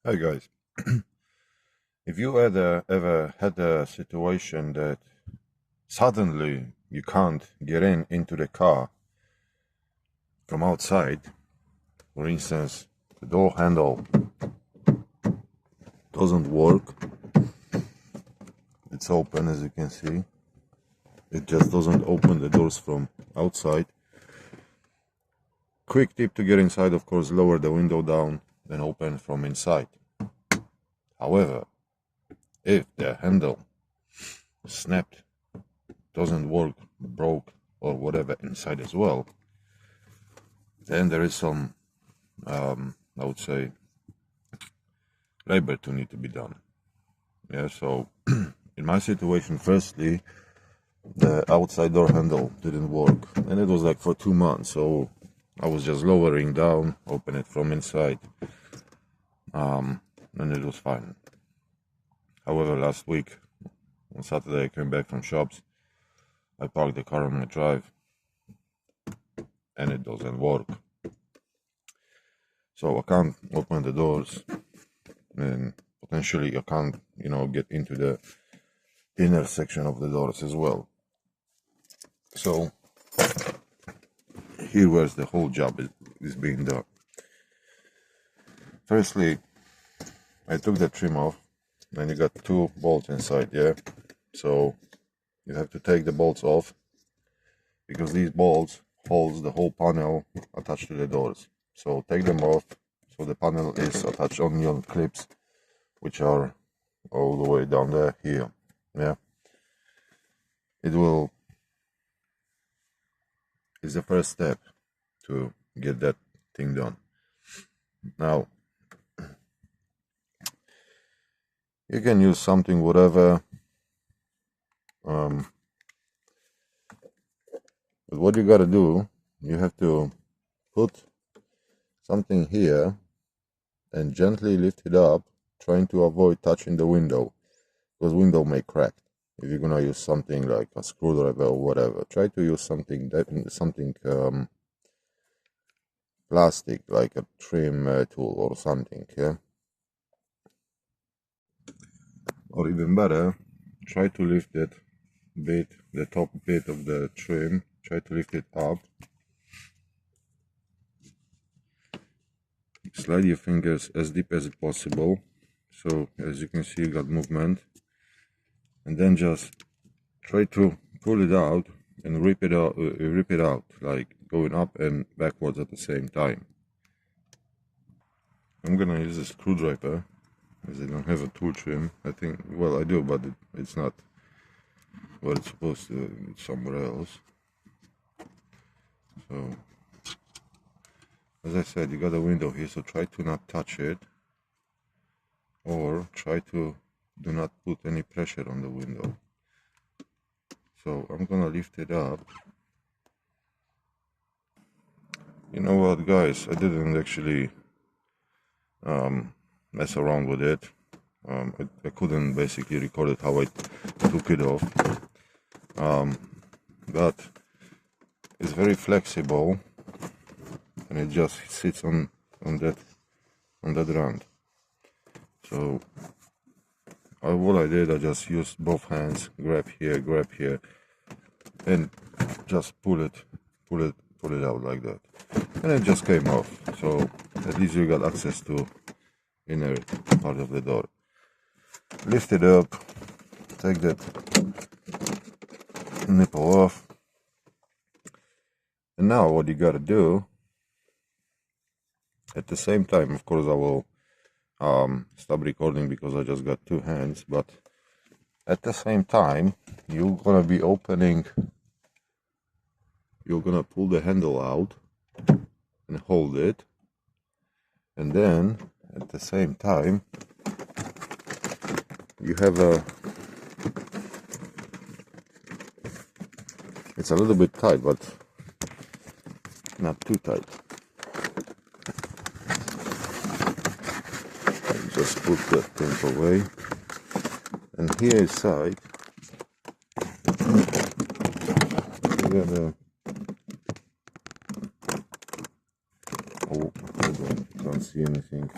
Hi guys. If you ever had a situation that suddenly you can't get into the car from outside, for instance, the door handle doesn't work, it's open as you can see, it just doesn't open the doors from outside. Quick tip to get inside, of course, lower the window down, then open from inside. However, if the handle snapped, doesn't work, broke, or whatever inside as well, then there is some, I would say, labor to need to be done. Yeah, so in my situation, firstly, the outside door handle didn't work, and it was like for 2 months. So I was just lowering down, open it from inside, and it was fine. However, last week on Saturday, I came back from shops. I parked the car on my drive, and it doesn't work. So I can't open the doors, and potentially I can't, get into the inner section of the doors as well. So here where's the whole job is being done. Firstly, I took the trim off, and you got 2 bolts inside, yeah? So you have to take the bolts off, because these bolts holds the whole panel attached to the doors. So take them off, so the panel is attached only on clips, which are all the way down there, here, yeah? It's the first step to get that thing done. Now, you can use something, whatever, but what you gotta do, you have to put something here and gently lift it up, trying to avoid touching the window, because window may crack. If you're gonna use something like a screwdriver or whatever, try to use something plastic, like a trim tool or something, yeah? Or even better, try to lift it bit, the top bit of the trim, try to lift it up. Slide your fingers as deep as possible, so as you can see, you got movement, and then just try to pull it out and rip it out, like going up and backwards at the same time. I'm gonna use a screwdriver, as I don't have a tool trim. I think, well, I do, but it's not where it's supposed to, it's somewhere else. So, as I said, you got a window here, so try to not touch it, or try to do not put any pressure on the window. So I'm gonna lift it up. You know what, guys, I didn't actually mess around with it. I couldn't basically record it how I took it off, but it's very flexible, and it just sits on that round. So what I did, I just used both hands, grab here, and just pull it out like that, and it just came off. So at least you got access to inner part of the door. Lift it up, take that nipple off, and now what you gotta do, at the same time, of course I will stop recording because I just got 2 hands, but at the same time you're gonna pull the handle out and hold it, and then at the same time you have it's a little bit tight, but not too tight. Just put that thing away, and here inside you gotta, oh, hold on, can't see anything.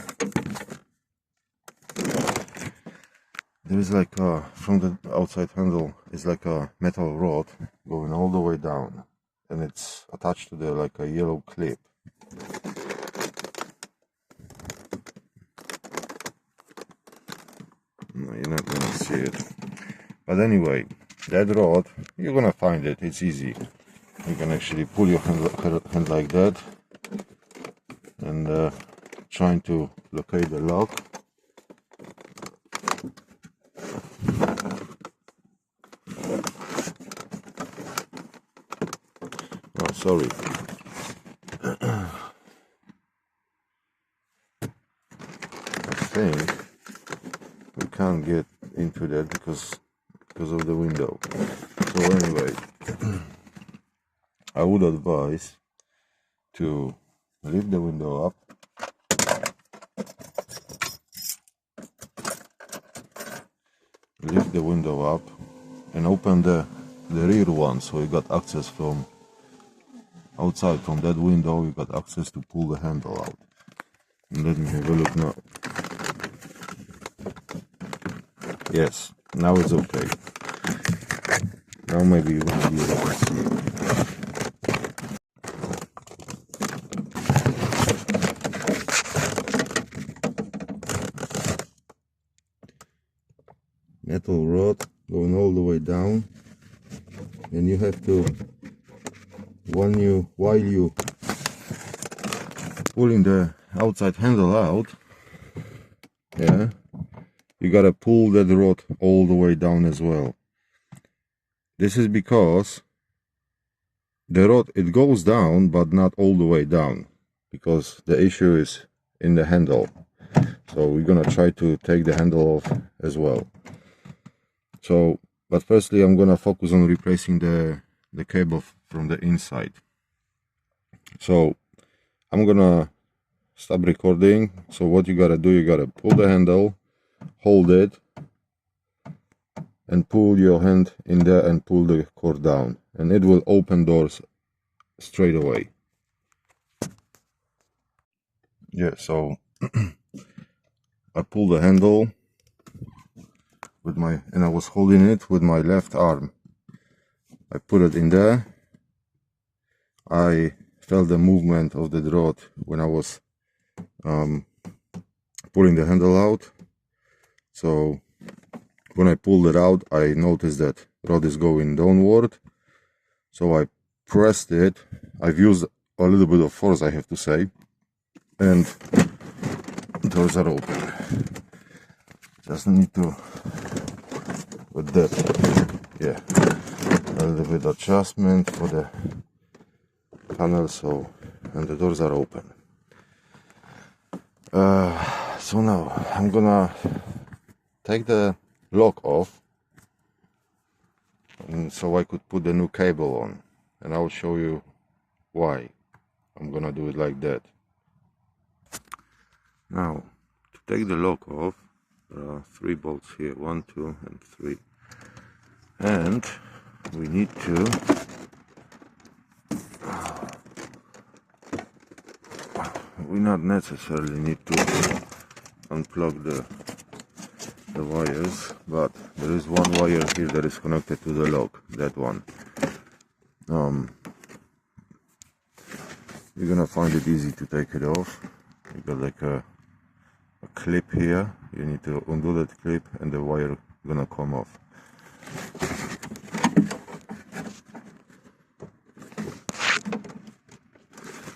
there is like from the outside handle is like a metal rod going all the way down, and it's attached to the like a yellow clip. No, you're not gonna see it, but anyway, that rod, you're gonna find it. It's easy. You can actually pull your hand like that and trying to locate the lock. Oh, sorry. I think we can't get into that because of the window. So anyway, I would advise to lift the window up, and open the rear one, so you got access from outside. From that window you got access to pull the handle out. And let me have a look now. Yes, now it's okay. Now maybe you want to be able to see it. Metal rod going all the way down, and you have to, while you pulling the outside handle out, yeah, you gotta pull that rod all the way down as well. This is because the rod, it goes down but not all the way down, because the issue is in the handle. So we're gonna try to take the handle off as well. So, but firstly I'm gonna focus on replacing the cable from the inside. So I'm gonna stop recording. So what you gotta do, you gotta pull the handle, hold it, and pull your hand in there and pull the cord down, and it will open doors straight away. Yeah, so I pull the handle with and I was holding it with my left arm. I put it in there. I felt the movement of the rod when I was pulling the handle out. So when I pulled it out, I noticed that rod is going downward. So I pressed it. I've used a little bit of force, I have to say, and doors are open. Just need to, with that, yeah, a little bit adjustment for the panel, so, and the doors are open. So now I'm gonna take the lock off, and so I could put the new cable on, and I'll show you why I'm gonna do it like that. Now, to take the lock off, there are 3 bolts here, 1, 2, and 3, and we need to we not necessarily need to unplug the wires, but there is one wire here that is connected to the lock, that one. You're gonna find it easy to take it off. You got like a clip here. You need to undo that clip and the wire gonna come off.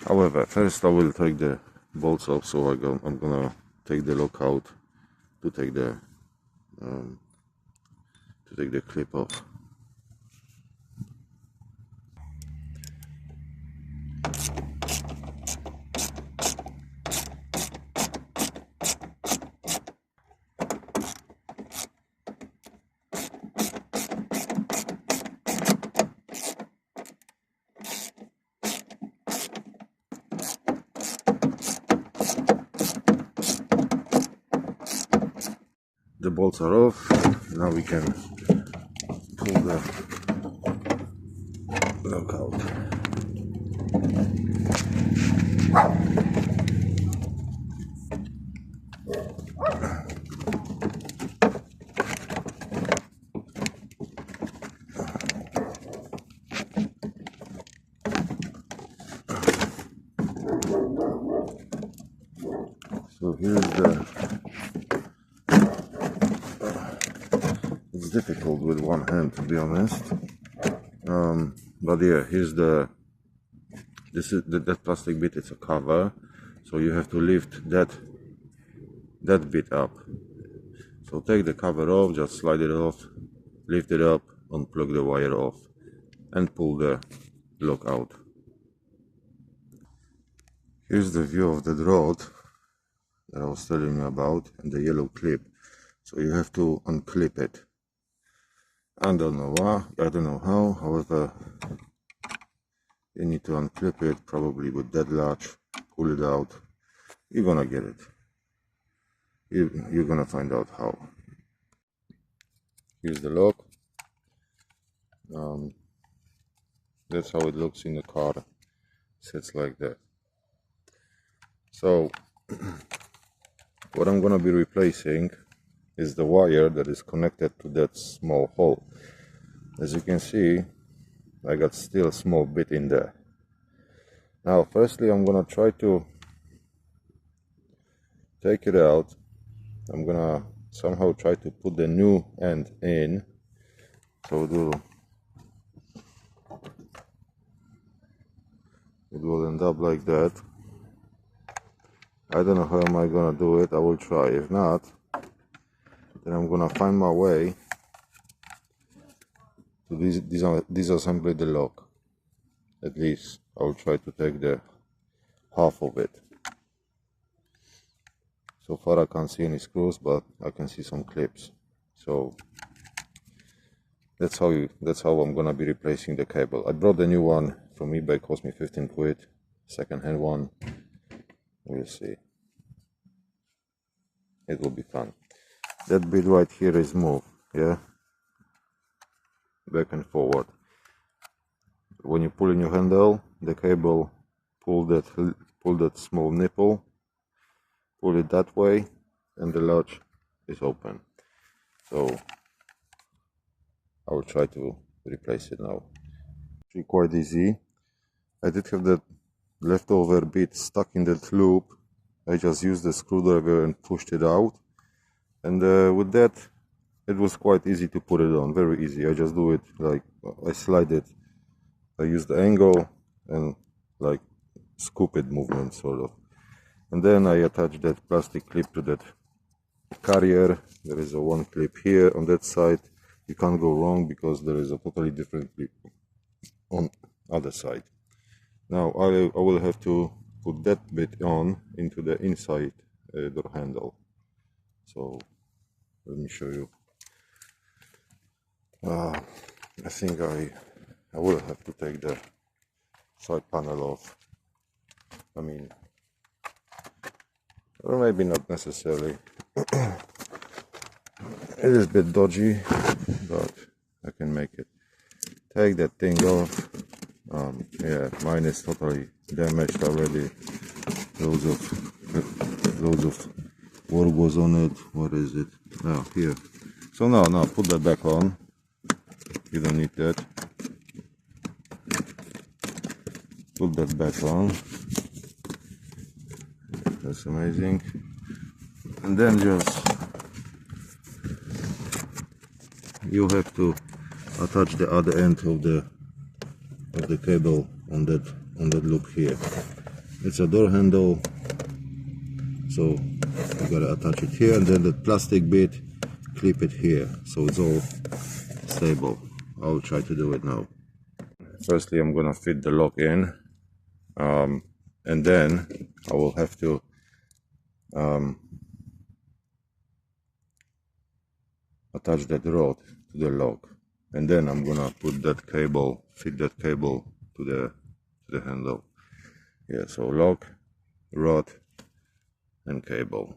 However, first I will take the bolts off, so I'm gonna take the lock out to take the clip off. The bolts are off. Now we can pull the lock out. So here's the, it's difficult with one hand, to be honest, but yeah, here's the, this is that plastic bit, it's a cover, so you have to lift that bit up. So take the cover off, just slide it off, lift it up, unplug the wire off, and pull the lock out. Here's the view of the rod that I was telling you about, and the yellow clip. So you have to unclip it. I don't know why, I don't know how, however, you need to unclip it, probably with that latch, pull it out. You're gonna get it. You're gonna find out how. Here's the lock. That's how it looks in the car. Sits like that. So what I'm gonna be replacing is the wire that is connected to that small hole. As you can see, I got still a small bit in there. Now firstly, I'm gonna try to take it out. I'm gonna somehow try to put the new end in, so it will end up like that. I don't know how am I gonna do it. I will try. If not, then I'm gonna find my way to disassemble the lock. At least I will try to take the half of it. So far I can't see any screws, but I can see some clips. So that's how I'm gonna be replacing the cable. I brought the new one from eBay, cost me 15 quid. Second-hand one. We'll see. It will be fun. That bit right here is moved, yeah, back and forward. When you pull in your handle, the cable pull that small nipple, pull it that way, and the latch is open. So I will try to replace it now. It's quite easy. I did have that leftover bit stuck in that loop. I just used the screwdriver and pushed it out, and with that it was quite easy to put it on. Very easy. I just do it like I slide it. I use the angle and like scoop it movement sort of, and then I attach that plastic clip to that carrier. There is a one clip here on that side. You can't go wrong because there is a totally different clip on other side. Now I will have to put that bit on into the inside door handle. So let me show you. I think I will have to take the side panel off. I mean, or maybe not necessarily. It is a bit dodgy, but I can make it. Take that thing off. Yeah, mine is totally damaged already. Loads of work was on it. What is it? Oh, here. So now put that back on. You don't need that. Put that back on. That's amazing. And then just you have to attach the other end of the cable on that loop here. It's a door handle, so you gotta attach it here, and then the plastic bit, clip it here, so it's all stable. I'll try to do it now. Firstly, I'm gonna fit the lock in, and then I will have to attach that rod to the lock, and then I'm gonna put that cable, fit that cable to the handle. Yeah, so lock, rod, and cable.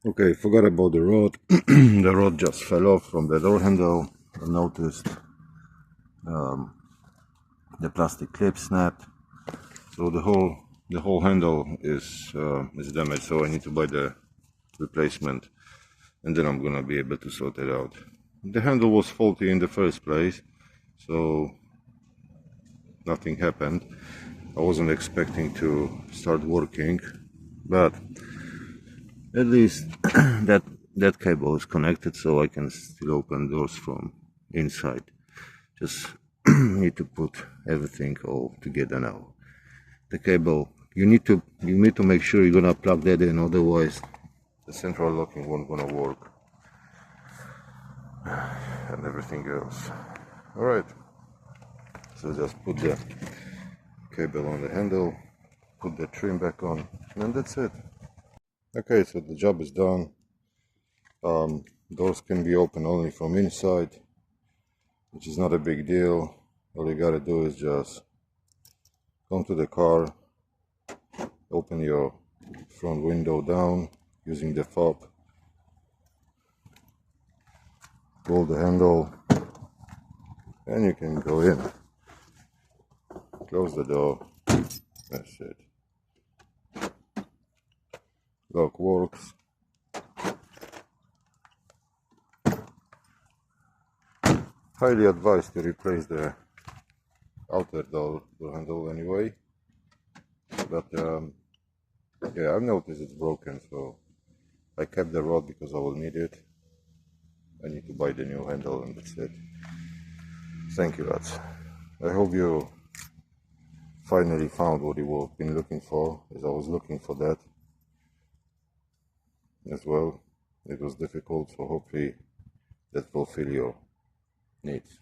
Okay, forgot about the rod. The rod just fell off from the door handle. I noticed the plastic clip snapped, so the whole handle is damaged. So I need to buy the replacement, and then I'm gonna be able to sort it out. The handle was faulty in the first place, so nothing happened. I wasn't expecting to start working, but At least that cable is connected, so I can still open doors from inside. Just need to put everything all together now. The cable, you need to make sure you're gonna plug that in, otherwise the central locking won't gonna work, and everything else. All right, so just put the cable on the handle, put the trim back on, and that's it. Okay, so the job is done. Doors can be opened only from inside, which is not a big deal. All you gotta do is just come to the car, open your front window down using the fob, pull the handle, and you can go in. Close the door. That's it. Lock works. Highly advised to replace the outer door handle anyway. But yeah, I've noticed it's broken, so I kept the rod because I will need it. I need to buy the new handle, and that's it. Thank you, lads. I hope you finally found what you were been looking for, as I was looking for that as well. It was difficult, so hopefully that will fill your needs.